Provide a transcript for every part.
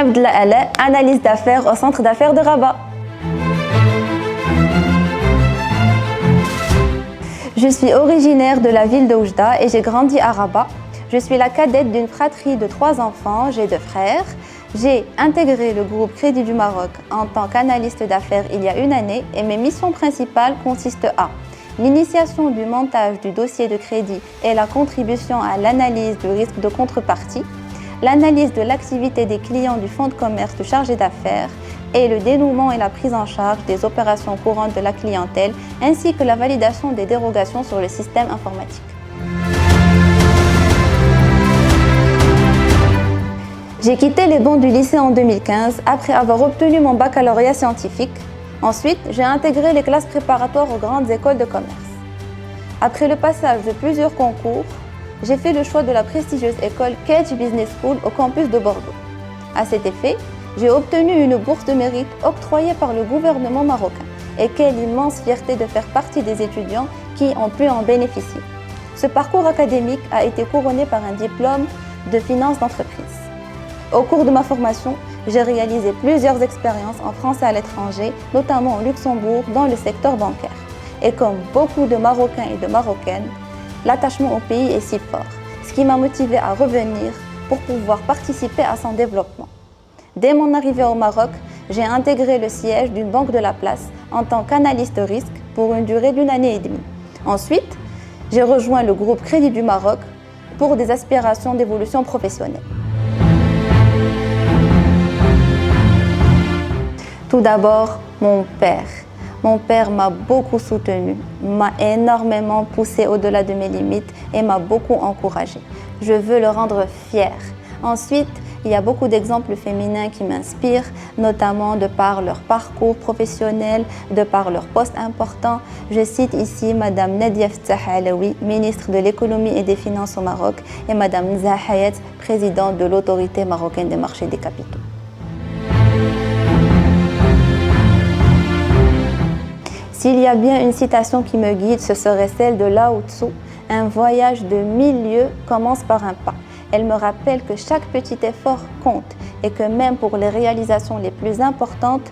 Abdel Ala, analyse d'affaires au centre d'affaires de Rabat. Je suis originaire de la ville de Oujda et j'ai grandi à Rabat. Je suis la cadette d'une fratrie de 3 enfants, j'ai 2 frères. J'ai intégré le groupe Crédit du Maroc en tant qu'analyste d'affaires il y a une année et mes missions principales consistent à l'initiation du montage du dossier de crédit et la contribution à l'analyse du risque de contrepartie, l'analyse de l'activité des clients du fonds de commerce du chargé d'affaires et le dénouement et la prise en charge des opérations courantes de la clientèle ainsi que la validation des dérogations sur le système informatique. J'ai quitté les bancs du lycée en 2015 après avoir obtenu mon baccalauréat scientifique. Ensuite, j'ai intégré les classes préparatoires aux grandes écoles de commerce. Après le passage de plusieurs concours, j'ai fait le choix de la prestigieuse école Kedge Business School au campus de Bordeaux. À cet effet, j'ai obtenu une bourse de mérite octroyée par le gouvernement marocain. Et quelle immense fierté de faire partie des étudiants qui ont pu en bénéficier. Ce parcours académique a été couronné par un diplôme de finance d'entreprise. Au cours de ma formation, j'ai réalisé plusieurs expériences en France et à l'étranger, notamment au Luxembourg, dans le secteur bancaire. Et comme beaucoup de Marocains et de Marocaines, l'attachement au pays est si fort, ce qui m'a motivée à revenir pour pouvoir participer à son développement. Dès mon arrivée au Maroc, j'ai intégré le siège d'une banque de la place en tant qu'analyste risque pour une durée d'1 année et demie. Ensuite, j'ai rejoint le groupe Crédit du Maroc pour des aspirations d'évolution professionnelle. Tout d'abord, mon père. Mon père m'a beaucoup soutenue, m'a énormément poussée au-delà de mes limites et m'a beaucoup encouragée. Je veux le rendre fier. Ensuite, il y a beaucoup d'exemples féminins qui m'inspirent, notamment de par leur parcours professionnel, de par leur poste important. Je cite ici Madame Nadia Ftah Alaoui, ministre de l'économie et des finances au Maroc, et Madame Zaha Hayat, présidente de l'autorité marocaine des marchés des capitaux. S'il y a bien une citation qui me guide, ce serait celle de Lao Tzu. Un voyage de 1000 lieues commence par un pas. Elle me rappelle que chaque petit effort compte et que même pour les réalisations les plus importantes,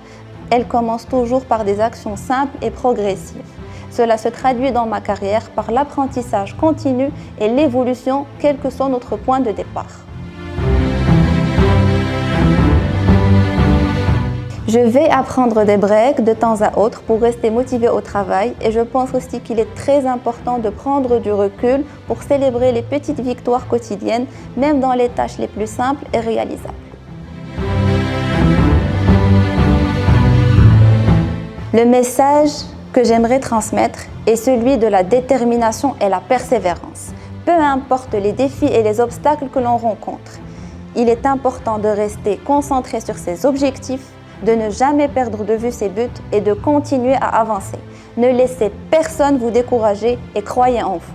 elles commencent toujours par des actions simples et progressives. Cela se traduit dans ma carrière par l'apprentissage continu et l'évolution, quel que soit notre point de départ. Je vais apprendre des breaks de temps à autre pour rester motivée au travail et je pense aussi qu'il est très important de prendre du recul pour célébrer les petites victoires quotidiennes, même dans les tâches les plus simples et réalisables. Le message que j'aimerais transmettre est celui de la détermination et la persévérance. Peu importe les défis et les obstacles que l'on rencontre, il est important de rester concentré sur ses objectifs, de ne jamais perdre de vue ses buts et de continuer à avancer. Ne laissez personne vous décourager et croyez en vous.